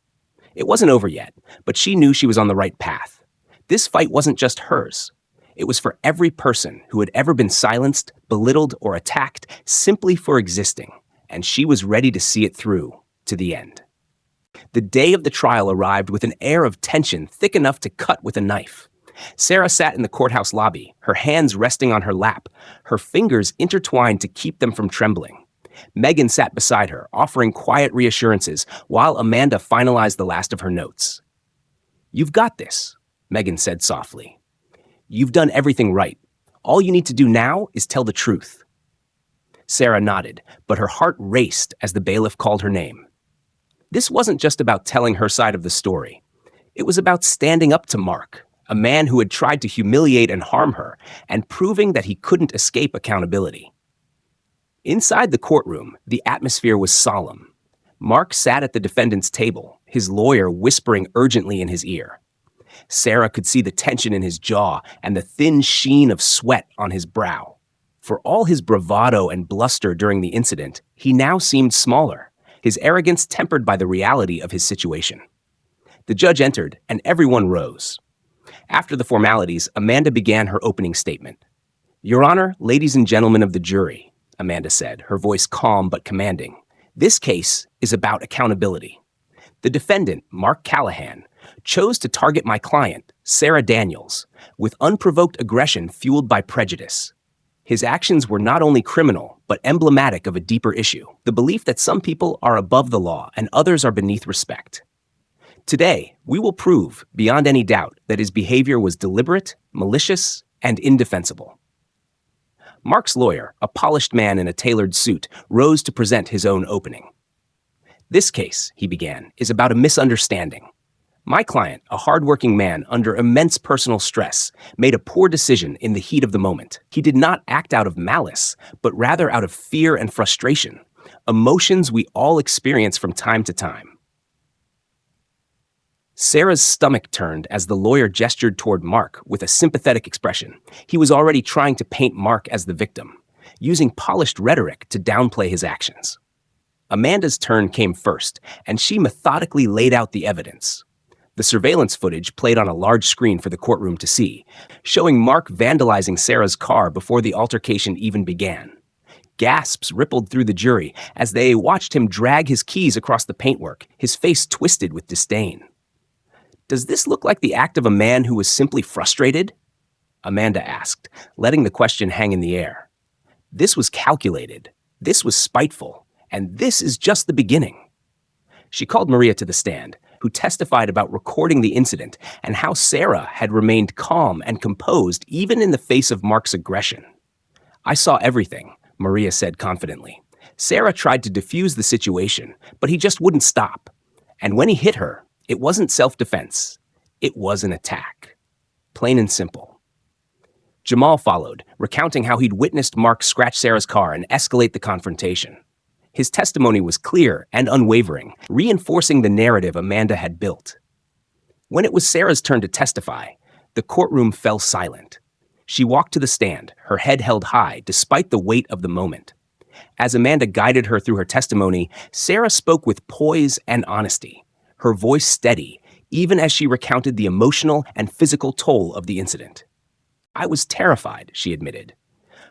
It wasn't over yet, but she knew she was on the right path. This fight wasn't just hers. It was for every person who had ever been silenced, belittled, or attacked simply for existing, and she was ready to see it through to the end. The day of the trial arrived with an air of tension thick enough to cut with a knife. Sarah sat in the courthouse lobby, her hands resting on her lap, her fingers intertwined to keep them from trembling. Megan sat beside her, offering quiet reassurances, while Amanda finalized the last of her notes. "You've got this," Megan said softly. "You've done everything right. All you need to do now is tell the truth." Sarah nodded, but her heart raced as the bailiff called her name. This wasn't just about telling her side of the story. It was about standing up to Mark, a man who had tried to humiliate and harm her, and proving that he couldn't escape accountability. Inside the courtroom, the atmosphere was solemn. Mark sat at the defendant's table, his lawyer whispering urgently in his ear. Sarah could see the tension in his jaw and the thin sheen of sweat on his brow. For all his bravado and bluster during the incident, he now seemed smaller, his arrogance tempered by the reality of his situation. The judge entered, and everyone rose. After the formalities, Amanda began her opening statement. "Your Honor, ladies and gentlemen of the jury," Amanda said, her voice calm but commanding, "this case is about accountability. The defendant, Mark Callahan, chose to target my client, Sarah Daniels, with unprovoked aggression fueled by prejudice. His actions were not only criminal, but emblematic of a deeper issue, the belief that some people are above the law and others are beneath respect. Today, we will prove, beyond any doubt, that his behavior was deliberate, malicious, and indefensible." Mark's lawyer, a polished man in a tailored suit, rose to present his own opening. "This case," he began, "is about a misunderstanding. My client, a hardworking man under immense personal stress, made a poor decision in the heat of the moment. He did not act out of malice, but rather out of fear and frustration, emotions we all experience from time to time." Sarah's stomach turned as the lawyer gestured toward Mark with a sympathetic expression. He was already trying to paint Mark as the victim, using polished rhetoric to downplay his actions. Amanda's turn came first, and she methodically laid out the evidence. The surveillance footage played on a large screen for the courtroom to see, showing Mark vandalizing Sarah's car before the altercation even began. Gasps rippled through the jury as they watched him drag his keys across the paintwork, his face twisted with disdain. "Does this look like the act of a man who was simply frustrated?" Amanda asked, letting the question hang in the air. "This was calculated, this was spiteful, and this is just the beginning." She called Maria to the stand, who testified about recording the incident and how Sarah had remained calm and composed even in the face of Mark's aggression. "I saw everything," Maria said confidently. "Sarah tried to defuse the situation, but he just wouldn't stop. And when he hit her, it wasn't self-defense. It was an attack. Plain and simple." Jamal followed, recounting how he'd witnessed Mark scratch Sarah's car and escalate the confrontation. His testimony was clear and unwavering, reinforcing the narrative Amanda had built. When it was Sarah's turn to testify, the courtroom fell silent. She walked to the stand, her head held high despite the weight of the moment. As Amanda guided her through her testimony, Sarah spoke with poise and honesty, her voice steady, even as she recounted the emotional and physical toll of the incident. "I was terrified," she admitted.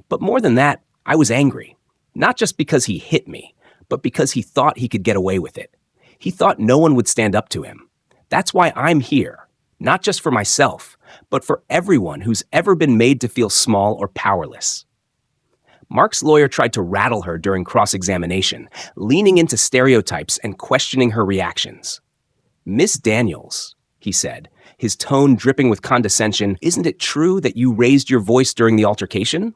"But more than that, I was angry. Not just because he hit me, but because he thought he could get away with it. He thought no one would stand up to him. That's why I'm here, not just for myself, but for everyone who's ever been made to feel small or powerless." Mark's lawyer tried to rattle her during cross-examination, leaning into stereotypes and questioning her reactions. "Miss Daniels," he said, his tone dripping with condescension, "isn't it true that you raised your voice during the altercation?"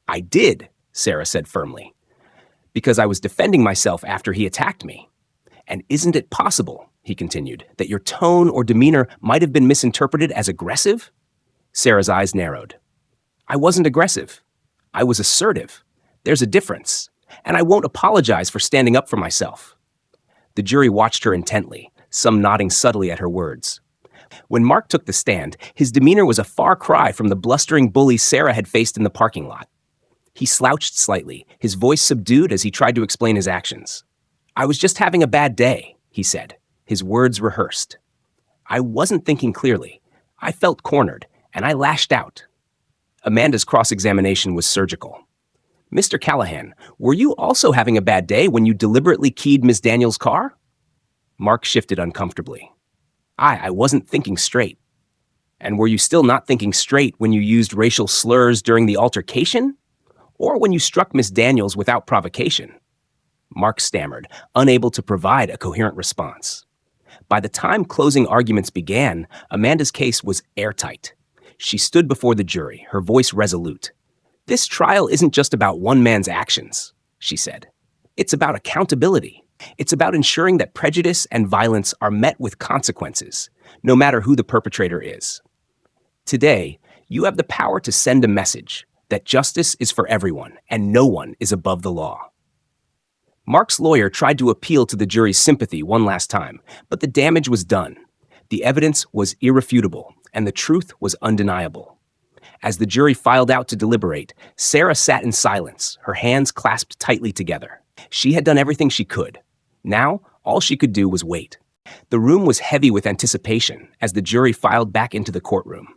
"I did," Sarah said firmly, "because I was defending myself after he attacked me. And isn't it possible," he continued, "that your tone or demeanor might have been misinterpreted as aggressive?" Sarah's eyes narrowed. "I wasn't aggressive. I was assertive. There's a difference, and I won't apologize for standing up for myself." The jury watched her intently, some nodding subtly at her words. When Mark took the stand, his demeanor was a far cry from the blustering bully Sarah had faced in the parking lot. He slouched slightly, his voice subdued as he tried to explain his actions. "I was just having a bad day," he said, his words rehearsed. "I wasn't thinking clearly. I felt cornered, and I lashed out." Amanda's cross-examination was surgical. "Mr. Callahan, were you also having a bad day when you deliberately keyed Miss Daniels' car?" Mark shifted uncomfortably. I wasn't thinking straight." "And were you still not thinking straight when you used racial slurs during the altercation? Or when you struck Miss Daniels without provocation?" Mark stammered, unable to provide a coherent response. By the time closing arguments began, Amanda's case was airtight. She stood before the jury, her voice resolute. "This trial isn't just about one man's actions," she said. "It's about accountability. It's about ensuring that prejudice and violence are met with consequences, no matter who the perpetrator is. Today, you have the power to send a message that justice is for everyone and no one is above the law." Mark's lawyer tried to appeal to the jury's sympathy one last time, but the damage was done. The evidence was irrefutable, and the truth was undeniable. As the jury filed out to deliberate, Sarah sat in silence, her hands clasped tightly together. She had done everything she could. Now, all she could do was wait. The room was heavy with anticipation as the jury filed back into the courtroom.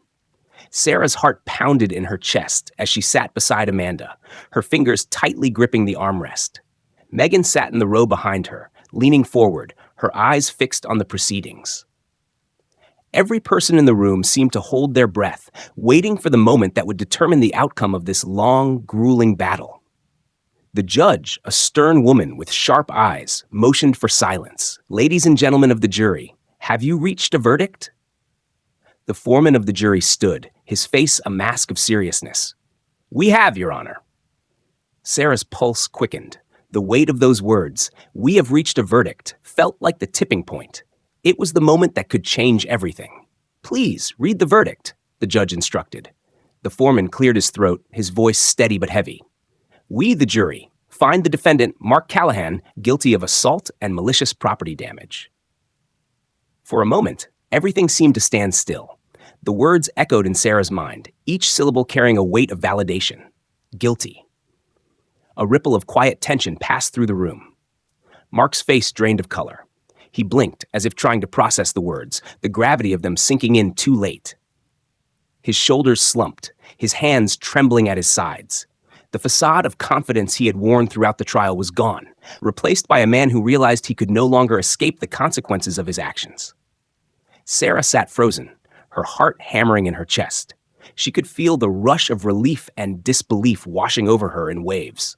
Sarah's heart pounded in her chest as she sat beside Amanda, her fingers tightly gripping the armrest. Megan sat in the row behind her, leaning forward, her eyes fixed on the proceedings. Every person in the room seemed to hold their breath, waiting for the moment that would determine the outcome of this long, grueling battle. The judge, a stern woman with sharp eyes, motioned for silence. "Ladies and gentlemen of the jury, have you reached a verdict?" The foreman of the jury stood, his face a mask of seriousness. "We have, Your Honor." Sarah's pulse quickened. The weight of those words, "We have reached a verdict," felt like the tipping point. It was the moment that could change everything. "Please, read the verdict," the judge instructed. The foreman cleared his throat, his voice steady but heavy. "We, the jury, find the defendant, Mark Callahan, guilty of assault and malicious property damage." For a moment, everything seemed to stand still. The words echoed in Sarah's mind, each syllable carrying a weight of validation. Guilty. A ripple of quiet tension passed through the room. Mark's face drained of color. He blinked, as if trying to process the words, the gravity of them sinking in too late. His shoulders slumped, his hands trembling at his sides. The facade of confidence he had worn throughout the trial was gone, replaced by a man who realized he could no longer escape the consequences of his actions. Sarah sat frozen, her heart hammering in her chest. She could feel the rush of relief and disbelief washing over her in waves.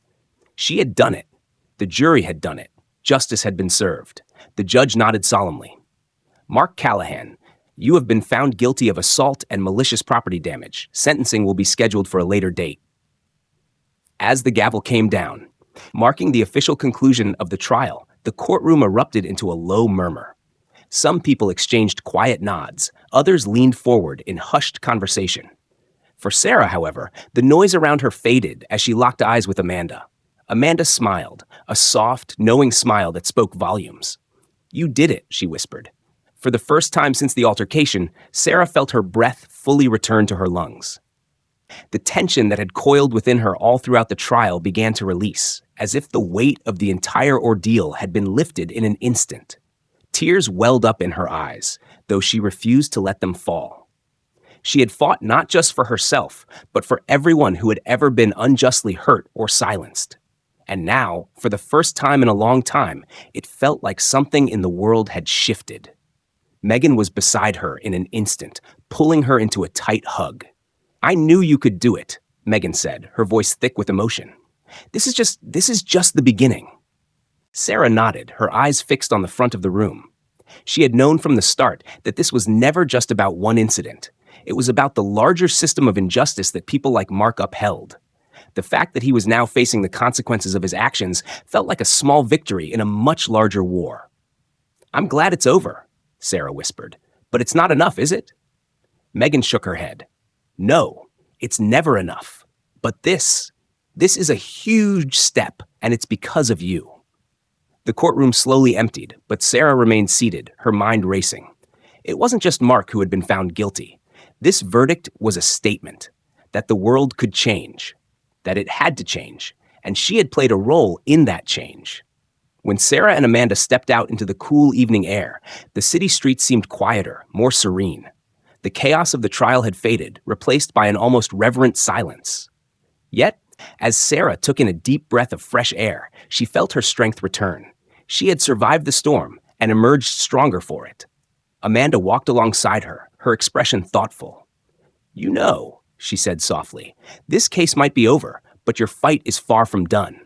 She had done it. The jury had done it. Justice had been served. The judge nodded solemnly. "Mark Callahan, you have been found guilty of assault and malicious property damage. Sentencing will be scheduled for a later date." As the gavel came down, marking the official conclusion of the trial, the courtroom erupted into a low murmur. Some people exchanged quiet nods, others leaned forward in hushed conversation. For Sarah, however, the noise around her faded as she locked eyes with Amanda. Amanda smiled, a soft, knowing smile that spoke volumes. "You did it," she whispered. For the first time since the altercation, Sarah felt her breath fully return to her lungs. The tension that had coiled within her all throughout the trial began to release, as if the weight of the entire ordeal had been lifted in an instant. Tears welled up in her eyes, though she refused to let them fall. She had fought not just for herself, but for everyone who had ever been unjustly hurt or silenced. And now, for the first time in a long time, it felt like something in the world had shifted. Megan was beside her in an instant, pulling her into a tight hug. "I knew you could do it," Megan said, her voice thick with emotion. This is just the beginning." Sarah nodded, her eyes fixed on the front of the room. She had known from the start that this was never just about one incident. It was about the larger system of injustice that people like Mark upheld. The fact that he was now facing the consequences of his actions felt like a small victory in a much larger war. "I'm glad it's over," Sarah whispered. "But it's not enough, is it?" Megan shook her head. "No, it's never enough. But this is a huge step, and it's because of you." The courtroom slowly emptied, but Sarah remained seated, her mind racing. It wasn't just Mark who had been found guilty. This verdict was a statement that the world could change, that it had to change, and she had played a role in that change. When Sarah and Amanda stepped out into the cool evening air, the city streets seemed quieter, more serene. The chaos of the trial had faded, replaced by an almost reverent silence. Yet, as Sarah took in a deep breath of fresh air, she felt her strength return. She had survived the storm and emerged stronger for it. Amanda walked alongside her, her expression thoughtful. "You know," she said softly, "this case might be over, but your fight is far from done."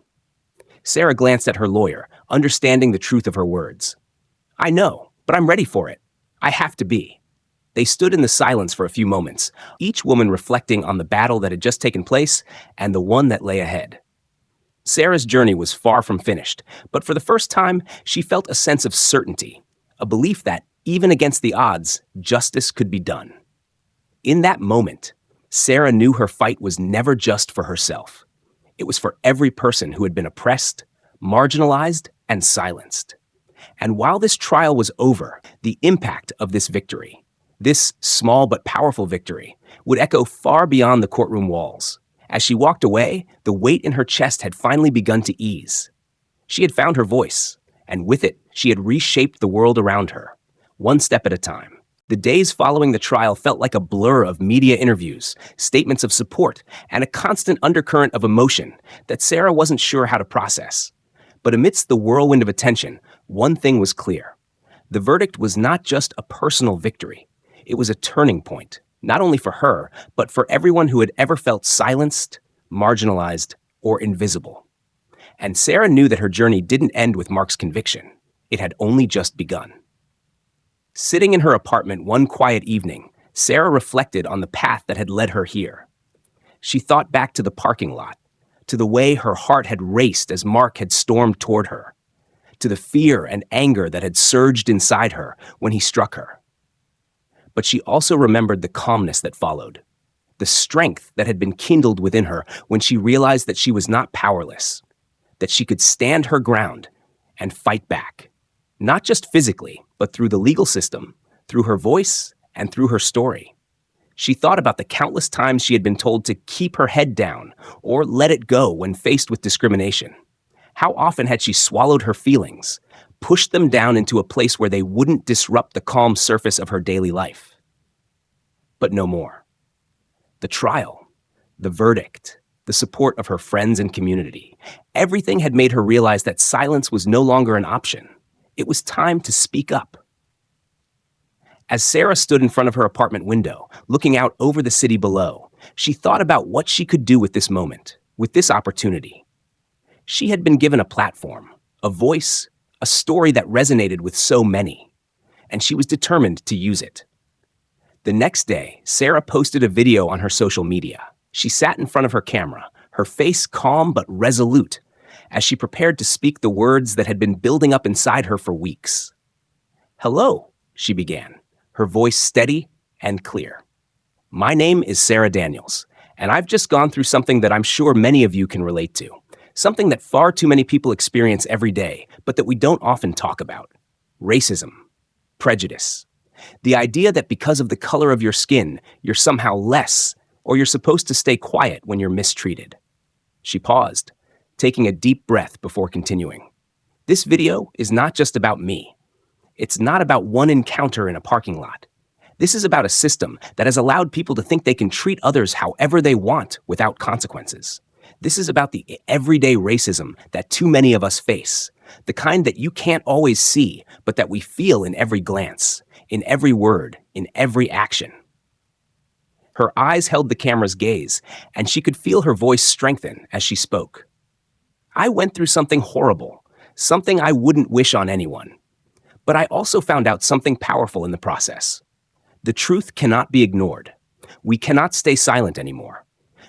Sarah glanced at her lawyer, understanding the truth of her words. "I know, but I'm ready for it. I have to be." They stood in the silence for a few moments, each woman reflecting on the battle that had just taken place and the one that lay ahead. Sarah's journey was far from finished, but for the first time, she felt a sense of certainty, a belief that, even against the odds, justice could be done. In that moment, Sarah knew her fight was never just for herself. It was for every person who had been oppressed, marginalized, and silenced. And while this trial was over, the impact of this victory, this small but powerful victory, would echo far beyond the courtroom walls. As she walked away, the weight in her chest had finally begun to ease. She had found her voice, and with it, she had reshaped the world around her, one step at a time. The days following the trial felt like a blur of media interviews, statements of support, and a constant undercurrent of emotion that Sarah wasn't sure how to process. But amidst the whirlwind of attention, one thing was clear. The verdict was not just a personal victory. It was a turning point, not only for her, but for everyone who had ever felt silenced, marginalized, or invisible. And Sarah knew that her journey didn't end with Mark's conviction. It had only just begun. Sitting in her apartment one quiet evening, Sarah reflected on the path that had led her here. She thought back to the parking lot, to the way her heart had raced as Mark had stormed toward her, to the fear and anger that had surged inside her when he struck her. But she also remembered the calmness that followed, the strength that had been kindled within her when she realized that she was not powerless, that she could stand her ground and fight back, not just physically, but through the legal system, through her voice, and through her story. She thought about the countless times she had been told to keep her head down or let it go when faced with discrimination. How often had she swallowed her feelings, pushed them down into a place where they wouldn't disrupt the calm surface of her daily life? But no more. The trial, the verdict, the support of her friends and community, everything had made her realize that silence was no longer an option. It was time to speak up. As Sarah stood in front of her apartment window, looking out over the city below, she thought about what she could do with this moment, with this opportunity. She had been given a platform, a voice, a story that resonated with so many, and she was determined to use it. The next day, Sarah posted a video on her social media. She sat in front of her camera, her face calm but resolute, as she prepared to speak the words that had been building up inside her for weeks. "Hello," she began, her voice steady and clear. "My name is Sarah Daniels, and I've just gone through something that I'm sure many of you can relate to, something that far too many people experience every day, but that we don't often talk about: racism, prejudice. The idea that because of the color of your skin, you're somehow less, or you're supposed to stay quiet when you're mistreated." She paused, taking a deep breath before continuing. "This video is not just about me. It's not about one encounter in a parking lot. This is about a system that has allowed people to think they can treat others however they want without consequences. This is about the everyday racism that too many of us face, the kind that you can't always see, but that we feel in every glance, in every word, in every action." Her eyes held the camera's gaze, and she could feel her voice strengthen as she spoke. "I went through something horrible, something I wouldn't wish on anyone. But I also found out something powerful in the process. The truth cannot be ignored. We cannot stay silent anymore.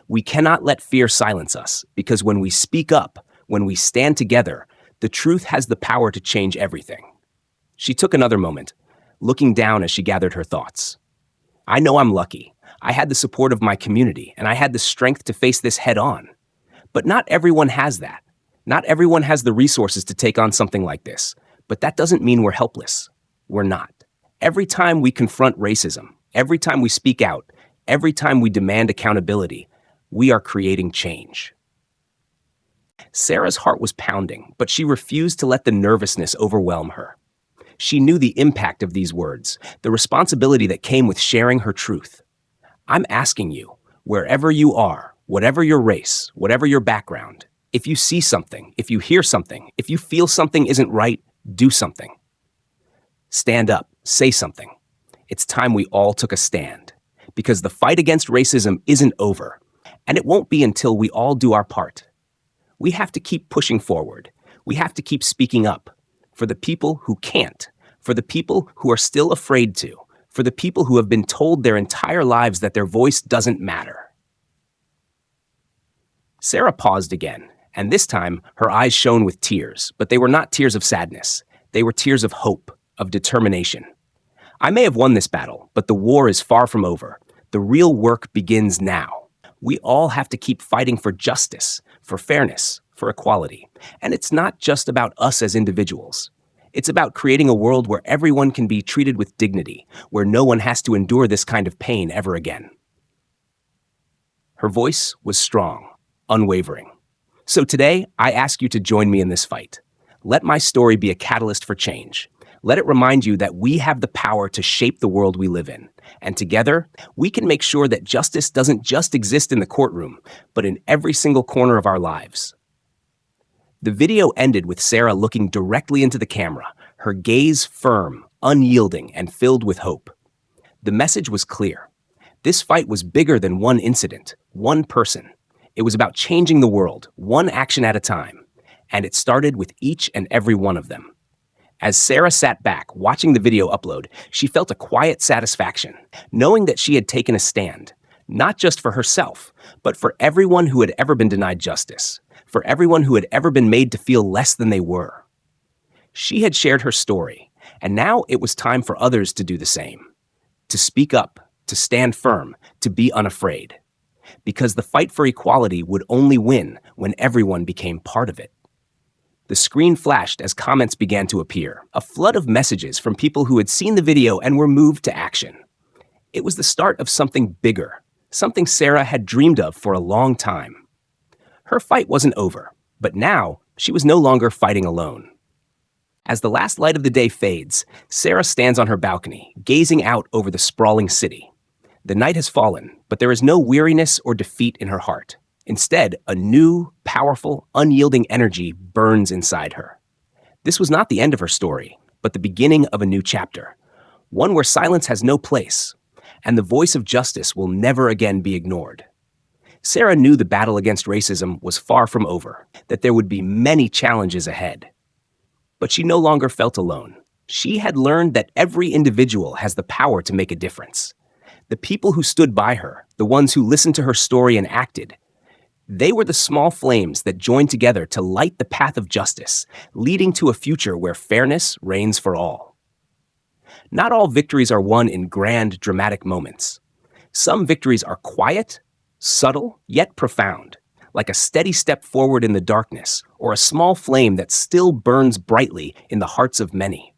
We cannot let fear silence us, because when we speak up, when we stand together, the truth has the power to change everything." She took another moment, looking down as she gathered her thoughts. "I know I'm lucky. I had the support of my community, and I had the strength to face this head on. But not everyone has that. Not everyone has the resources to take on something like this, but that doesn't mean we're helpless. We're not. Every time we confront racism, every time we speak out, every time we demand accountability, we are creating change. Sarah's heart was pounding, but she refused to let the nervousness overwhelm her. She knew the impact of these words, the responsibility that came with sharing her truth. I'm asking you, wherever you are, whatever your race, whatever your background, if you see something, if you hear something, if you feel something isn't right, do something. Stand up, say something. It's time we all took a stand. Because the fight against racism isn't over, and it won't be until we all do our part. We have to keep pushing forward. We have to keep speaking up. For the people who can't, for the people who are still afraid to, for the people who have been told their entire lives that their voice doesn't matter. Sarah paused again, and this time her eyes shone with tears, but they were not tears of sadness. They were tears of hope, of determination. I may have won this battle, but the war is far from over. The real work begins now. We all have to keep fighting for justice, for fairness, for equality. And it's not just about us as individuals. It's about creating a world where everyone can be treated with dignity, where no one has to endure this kind of pain ever again. Her voice was strong, unwavering. So today, I ask you to join me in this fight. Let my story be a catalyst for change. Let it remind you that we have the power to shape the world we live in. And together, we can make sure that justice doesn't just exist in the courtroom, but in every single corner of our lives. The video ended with Sarah looking directly into the camera, her gaze firm, unyielding, and filled with hope. The message was clear. This fight was bigger than one incident, one person. It was about changing the world, one action at a time. And it started with each and every one of them. As Sarah sat back, watching the video upload, she felt a quiet satisfaction, knowing that she had taken a stand, not just for herself, but for everyone who had ever been denied justice, for everyone who had ever been made to feel less than they were. She had shared her story, and now it was time for others to do the same, to speak up, to stand firm, to be unafraid. Because the fight for equality would only win when everyone became part of it. The screen flashed as comments began to appear, a flood of messages from people who had seen the video and were moved to action. It was the start of something bigger, something Sarah had dreamed of for a long time. Her fight wasn't over, but now she was no longer fighting alone. As the last light of the day fades, Sarah stands on her balcony, gazing out over the sprawling city. The night has fallen, but there is no weariness or defeat in her heart. Instead, a new, powerful, unyielding energy burns inside her. This was not the end of her story, but the beginning of a new chapter, one where silence has no place, and the voice of justice will never again be ignored. Sarah knew the battle against racism was far from over, that there would be many challenges ahead. But she no longer felt alone. She had learned that every individual has the power to make a difference. The people who stood by her, the ones who listened to her story and acted, they were the small flames that joined together to light the path of justice, leading to a future where fairness reigns for all. Not all victories are won in grand, dramatic moments. Some victories are quiet, subtle, yet profound, like a steady step forward in the darkness, or a small flame that still burns brightly in the hearts of many.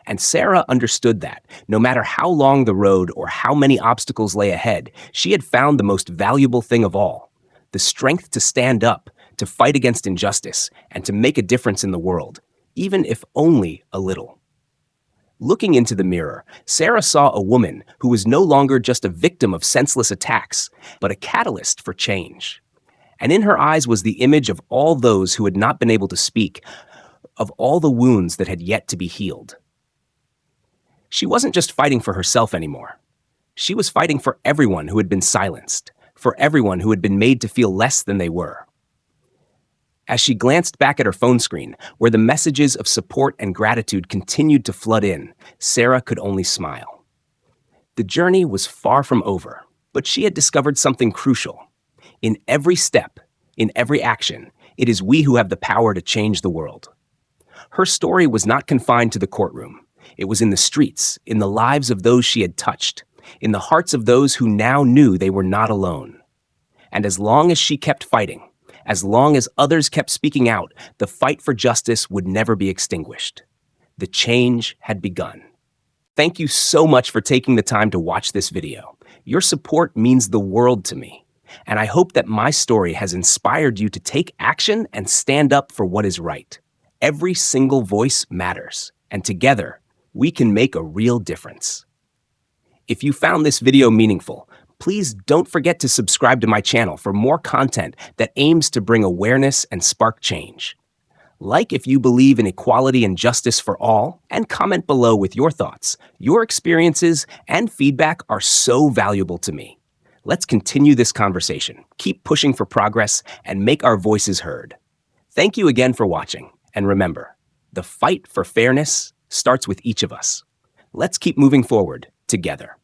And Sarah understood that, no matter how long the road or how many obstacles lay ahead, she had found the most valuable thing of all: the strength to stand up, to fight against injustice, and to make a difference in the world, even if only a little. Looking into the mirror, Sarah saw a woman who was no longer just a victim of senseless attacks, but a catalyst for change. And in her eyes was the image of all those who had not been able to speak, of all the wounds that had yet to be healed. She wasn't just fighting for herself anymore. She was fighting for everyone who had been silenced, for everyone who had been made to feel less than they were. As she glanced back at her phone screen, where the messages of support and gratitude continued to flood in, Sarah could only smile. The journey was far from over, but she had discovered something crucial. In every step, in every action, it is we who have the power to change the world. Her story was not confined to the courtroom. It was in the streets, in the lives of those she had touched, in the hearts of those who now knew they were not alone. And as long as she kept fighting, as long as others kept speaking out, the fight for justice would never be extinguished. The change had begun. Thank you so much for taking the time to watch this video. Your support means the world to me, and I hope that my story has inspired you to take action and stand up for what is right. Every single voice matters, and together, we can make a real difference. If you found this video meaningful, please don't forget to subscribe to my channel for more content that aims to bring awareness and spark change. Like if you believe in equality and justice for all, and comment below with your thoughts. Your experiences and feedback are so valuable to me. Let's continue this conversation, keep pushing for progress, and make our voices heard. Thank you again for watching, and remember, the fight for fairness starts with each of us. Let's keep moving forward together.